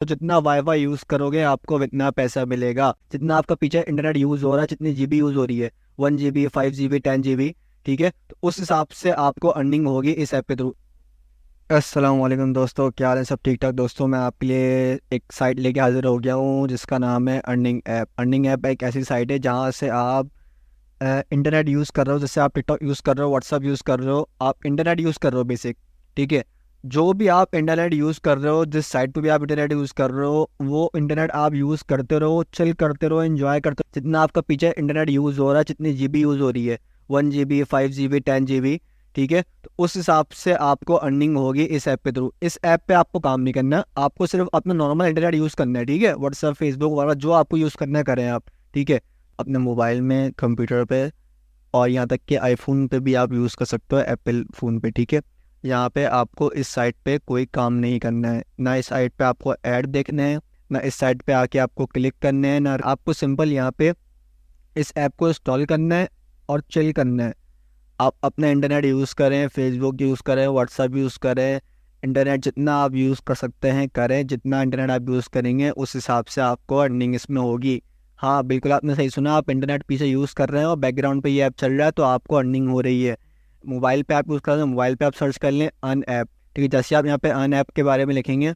तो जितना wifi use करोगे आपको इतना पैसा मिलेगा। जितना आपका पीछे इंटरनेट यूज हो रहा है, जितनी जीबी यूज हो रही है, 1 GB, 5 GB, 10 GB, ठीक है, तो उस हिसाब से आपको अर्निंग होगी इस ऐप के थ्रू। अस्सलाम वालेकुम दोस्तों, क्या हाल है? सब ठीक ठाक दोस्तों। मैं आपके लिए एक साइट लेके हाजिर हो गया हूँ जिसका नाम है अर्निंग ऐप। अर्निंग ऐप एक ऐसी साइट है जहाँ से आप इंटरनेट यूज़ कर रहे हो, जैसे आप टिकटॉक यूज़ कर रहे हो, व्हाट्सअप यूज़ कर रहे हो, आप इंटरनेट यूज़ कर रहे हो बेसिक, ठीक है। जो भी आप इंटरनेट यूज़ कर रहे हो, जिस साइट पे भी आप इंटरनेट यूज़ कर रहे हो, वो इंटरनेट आप यूज़ करते रहो, चिल करते रहो, एंजॉय करते रहो। जितना आपका पीछे इंटरनेट यूज़ हो रहा है, जितनी जीबी यूज़ हो रही है, 1 GB, 5 GB, 10 GB, ठीक है, तो उस हिसाब से आपको अर्निंग होगी इस ऐप के थ्रू। इस ऐप पे आपको काम नहीं करना, आपको सिर्फ अपना नॉर्मल इंटरनेट यूज़ करना है, ठीक है। व्हाट्सअप, फेसबुक वगैरह जो आपको यूज़ करना है करें आप, ठीक है। अपने मोबाइल में, कंप्यूटर पे, और यहाँ तक कि आईफोन पे भी आप यूज़ कर सकते हो, एप्पल फ़ोन पे, ठीक है। यहाँ पे आपको इस साइट पे कोई काम नहीं करना है, ना इस साइट पे आपको ऐड देखने हैं, ना इस साइट पे आके आपको क्लिक करने हैं, ना आपको सिंपल यहाँ पे इस ऐप को इंस्टॉल करना है और चिल करना है। आप अपना इंटरनेट यूज़ करें, फेसबुक यूज़ करें, व्हाट्सअप यूज़ करें, इंटरनेट जितना आप यूज़ कर सकते हैं करें। जितना इंटरनेट आप यूज़ करेंगे उस हिसाब से आपको अर्निंग इसमें होगी। हाँ बिल्कुल, आपने सही सुना, आप इंटरनेट पीछे यूज़ कर रहे हैं और बैकग्राउंड पे ये ऐप चल रहा है तो आपको अर्निंग हो रही है। मोबाइल पे आप यूज़ कर रहे हैं, मोबाइल पे आप सर्च कर लें अन ऐप, ठीक है। जैसे आप यहाँ पे अन ऐप के बारे में लिखेंगे,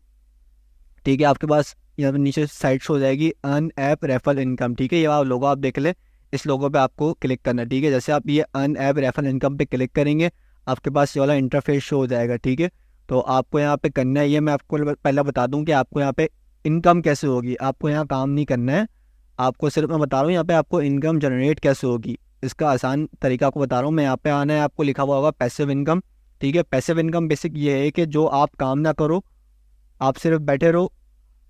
ठीक है, आपके पास यहाँ पे नीचे साइट शो हो जाएगी अन ऐप रेफरल इनकम, ठीक है। ये आप लोगो आप देख ले, इस लोगो पे आपको क्लिक करना है, ठीक है। जैसे आप ये अन ऐप रेफरल इनकम पे क्लिक करेंगे, आपके पास ये वाला इंटरफेस शो हो जाएगा, ठीक है। तो आपको यहाँ पे करना है ये, मैं आपको पहले बता दूँ कि आपको यहाँ पे इनकम कैसे होगी। आपको यहाँ काम नहीं करना है, आपको सिर्फ मैं बता रहा हूँ यहाँ पे आपको इनकम जनरेट कैसे होगी, इसका आसान तरीका आपको बता रहा हूँ मैं। यहाँ पे आना है, आपको लिखा हुआ होगा पैसिव इनकम, ठीक है। पैसिव इनकम बेसिक ये है कि जो आप काम ना करो, आप सिर्फ बैठे रहो,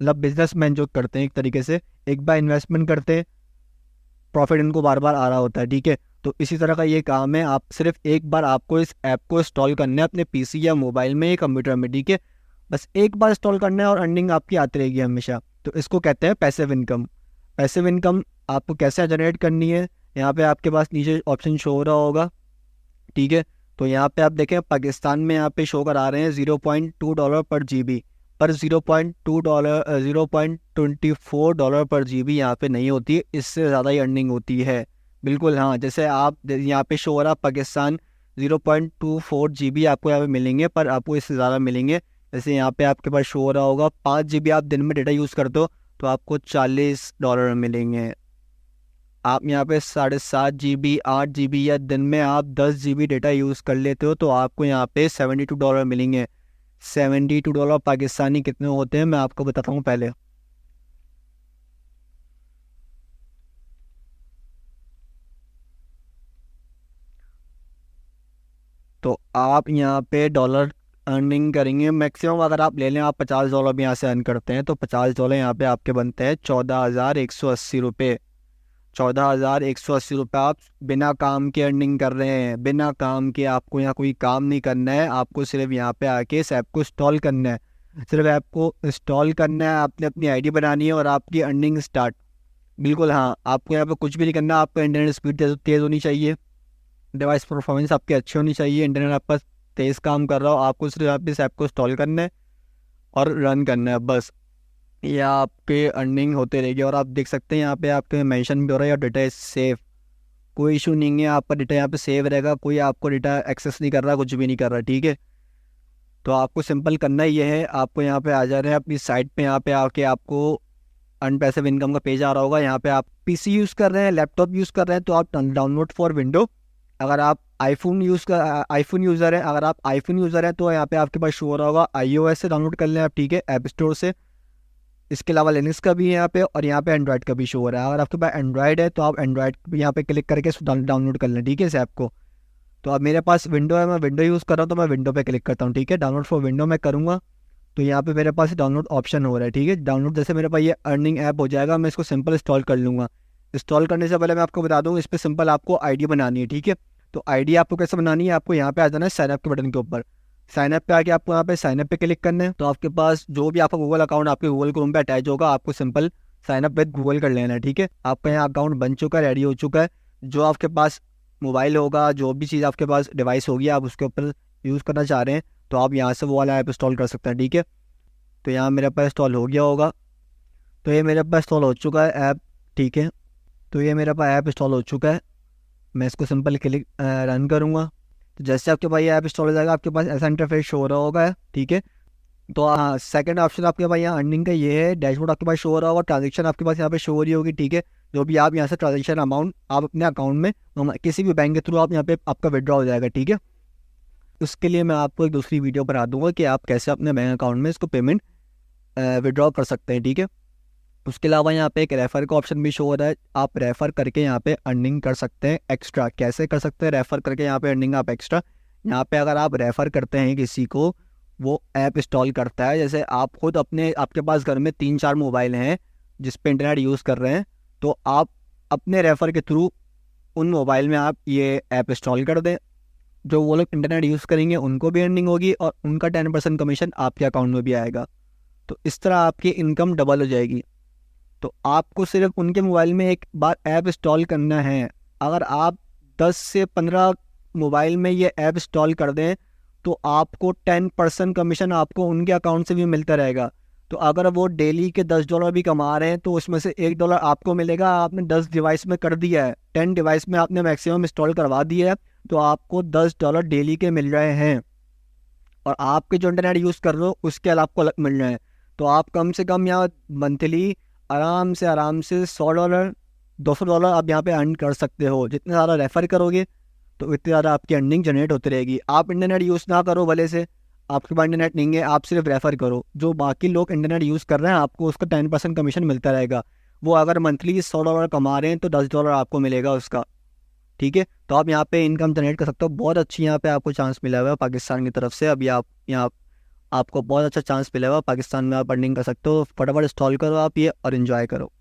मतलब बिजनेसमैन जो करते हैं एक तरीके से, एक बार इन्वेस्टमेंट करते हैं, प्रॉफिट इनको बार बार आ रहा होता है, ठीक है। तो इसी तरह का ये काम है, आप सिर्फ एक बार आपको इस ऐप को इंस्टॉल करना है अपने पीसी या मोबाइल में या कंप्यूटर में, ठीक है। बस एक बार इंस्टॉल करना है और अर्निंग आपकी आती रहेगी हमेशा। तो इसको कहते हैं पैसिव इनकम। पैसिव इनकम आपको कैसे जनरेट करनी है, यहाँ पे आपके पास नीचे ऑप्शन शो हो रहा होगा, ठीक है। तो यहाँ पे आप देखें, पाकिस्तान में यहाँ पे शो करा रहे हैं $0.2 पर जीबी, पर $0.2, $0.24 पर जीबी यहाँ पे नहीं होती है, इससे ज़्यादा ही अर्निंग होती है। बिल्कुल हाँ, जैसे आप यहाँ पे शो हो रहा पाकिस्तान, 0.24 GB आपको यहाँ पे मिलेंगे, पर आपको इससे ज़्यादा मिलेंगे। जैसे यहाँ पे आपके पास शो हो रहा होगा 5 GB आप दिन में डेटा यूज़ करते हो तो आपको $40 मिलेंगे। आप यहाँ पे 7.5 GB, 8 GB, या दिन में आप 10 GB डेटा यूज़ कर लेते हो तो आपको यहाँ पे $72 मिलेंगे। $72 पाकिस्तानी कितने होते हैं मैं आपको बताता हूँ पहले। तो आप यहाँ पे डॉलर अर्निंग करेंगे मैक्सिमम, अगर आप ले लें, आप $50 भी यहाँ से अर्न करते हैं तो $50 यहाँ पे आपके बनते हैं 14,180 रुपये। 14,180 रुपये आप बिना काम के अर्निंग कर रहे हैं, बिना काम के। आपको यहाँ कोई काम नहीं करना है, आपको सिर्फ यहाँ पे आके इस ऐप को इंस्टॉल करना है। सिर्फ ऐप को इंस्टॉल करना है, आपने अपनी आईडी बनानी है और आपकी अर्निंग स्टार्ट। बिल्कुल हाँ, आपको यहाँ पे कुछ भी नहीं करना, आपका इंटरनेट स्पीड तेज़ होनी चाहिए, डिवाइस परफॉर्मेंस आपकी अच्छी होनी चाहिए, इंटरनेट आपका तेज़ काम कर रहा हो, आपको सिर्फ आप इस ऐप को इंस्टॉल करना है और रन करना है बस। ये आपके अर्निंग होते रहेगी। और आप देख सकते हैं यहाँ पे आपके मेंशन भी हो रहा है योर डेटा इज सेफ। कोई इशू नहीं है, आपका डेटा यहाँ पे सेव रहेगा, कोई आपको डेटा एक्सेस नहीं कर रहा, कुछ भी नहीं कर रहा, ठीक है। तो आपको सिंपल करना ये है, आपको यहाँ पे आ जा रहे हैं अपनी साइट पे, यहाँ पे आके आपको अर्न पैसिव इनकम का पेज आ रहा होगा। यहाँ पे आप पीसी यूज़ कर रहे हैं, लैपटॉप यूज़ कर रहे हैं तो आप डाउनलोड फॉर विंडो। अगर आप आईफोन यूज़र हैं, अगर आप आईफोन यूज़र हैं तो यहाँ पे आपके पास शो हो रहा होगा iOS से डाउनलोड कर लें आप, ठीक है, ऐप स्टोर से। इसके अलावा लिनक्स का भी है यहाँ पे, और यहाँ पे एंड्रॉयड का भी शो हो रहा है। अगर आपके पास एंड्रॉयड है तो आप एंड्रॉयड यहाँ पे क्लिक करके डाउनलोड कर लें, ठीक है, इस ऐप को। तो अब मेरे पास विंडो है, मैं विंडो यूज़ कर रहा हूँ तो मैं विंडो पे क्लिक करता हूँ, ठीक है। डाउनलोड फॉर विंडो मैं करूँगा तो यहाँ पे मेरे पास डाउनलोड ऑप्शन हो रहा है, ठीक है। डाउनलोड जैसे मेरे पास ये अर्निंग ऐप हो जाएगा, मैं इसको सिंपल इंस्टॉल कर लूँगा। इंस्टॉल करने से पहले मैं आपको बता दूँ, इस पर सिंपल आपको आईडी बनानी है, ठीक है। तो आईडी आपको कैसे बनानी है, आपको यहाँ पे आ जाना है साइनअप के बटन के ऊपर। साइनअप पे आके आपको यहाँ पे साइनअप पे क्लिक करना है। तो आपके पास जो भी आपका गूगल अकाउंट आपके गूगल क्रोम पे अटैच होगा, आपको सिंपल साइनअप विद गूगल कर लेना है, ठीक है। आपका यहाँ अकाउंट बन चुका है, रेडी हो चुका है। जो आपके पास मोबाइल होगा, जो भी चीज़ आपके पास डिवाइस होगी, आप उसके ऊपर यूज़ करना चाह रहे हैं तो आप यहाँ से वो वाला ऐप इंस्टॉल कर सकते हैं, ठीक है। तो यहाँ मेरे पास इंस्टॉल हो गया होगा। तो ये मेरे पास इंस्टॉल हो चुका है ऐप, ठीक है। तो ये मेरे पास ऐप इंस्टॉल हो चुका है। मैं इसको सिंपल क्लिक रन करूँगा। तो जैसे आपके पास ये ऐप इंस्टॉल हो जाएगा, आपके पास ऐसा इंटरफेस शो हो रहा होगा, ठीक है। तो हाँ, सेकंड ऑप्शन आपके पास यहाँ अर्निंग का ये है, डैशबोर्ड आपके पास शो हो रहा होगा, ट्रांजेक्शन आपके पास यहाँ पे शो हो रही होगी, ठीक है। जो भी आप यहाँ से ट्रांजेक्शन अमाउंट आप अपने अकाउंट में किसी भी बैंक के थ्रू आप यहाँ पे आपका विड्रॉ हो जाएगा, ठीक है। उसके लिए मैं आपको एक दूसरी वीडियो बना दूंगा कि आप कैसे अपने बैंक अकाउंट में इसको पेमेंट विड्रॉ कर सकते हैं, ठीक है। उसके अलावा यहाँ पे एक रेफ़र का ऑप्शन भी शो हो रहा है, आप रेफ़र करके यहाँ पे अर्निंग कर सकते हैं एक्स्ट्रा। कैसे कर सकते हैं रेफ़र करके यहाँ पे अर्निंग आप एक्स्ट्रा? यहाँ पे अगर आप रेफ़र करते हैं किसी को, वो ऐप इंस्टॉल करता है, जैसे आप खुद आपके पास घर में 3-4 मोबाइल हैं जिस पे इंटरनेट यूज़ कर रहे हैं, तो आप अपने रेफ़र के थ्रू उन मोबाइल में आप ये ऐप इंस्टॉल कर दें। जो वो लोग इंटरनेट यूज़ करेंगे उनको भी अर्निंग होगी और उनका 10% कमीशन आपके अकाउंट में भी आएगा। तो इस तरह आपकी इनकम डबल हो जाएगी। तो आपको सिर्फ उनके मोबाइल में एक बार ऐप इंस्टॉल करना है। अगर आप 10 से 15 मोबाइल में ये ऐप इंस्टॉल कर दें तो आपको 10% कमीशन आपको उनके अकाउंट से भी मिलता रहेगा। तो अगर वो डेली के $10 भी कमा रहे हैं तो उसमें से $1 आपको मिलेगा। आपने 10 डिवाइस में कर दिया है, 10 डिवाइस में आपने मैक्सिमम इंस्टॉल करवा दिया है, तो आपको $10 डेली के मिल रहे हैं। और आपके जो इंटरनेट यूज़ कर रहे हो उसके अलग आपको अलग मिल रहे हैं। तो आप कम से कम यहाँ मंथली आराम से $100 $200 आप यहाँ पे अर्न कर सकते हो। जितने ज़्यादा रेफ़र करोगे तो इतनी ज़्यादा आपकी अर्निंग जनरेट होती रहेगी। आप इंटरनेट यूज़ ना करो भले से, आपके पास इंटरनेट नहीं है, आप सिर्फ रेफ़र करो। जो बाकी लोग इंटरनेट यूज़ कर रहे हैं आपको उसका 10% कमीशन मिलता रहेगा। वो अगर मंथली $100 कमा रहे हैं तो $10 आपको मिलेगा उसका, ठीक है। तो आप यहाँ पे इनकम जनरेट कर सकते हो। बहुत अच्छी यहाँ पे आपको चांस मिला हुआ है पाकिस्तान की तरफ से। अभी आप यहाँ आपको बहुत अच्छा चांस मिला हुआ है पाकिस्तान में, आप अर्निंग कर सकते हो। फटाफट इंस्टॉल करो आप ये और इन्जॉय करो।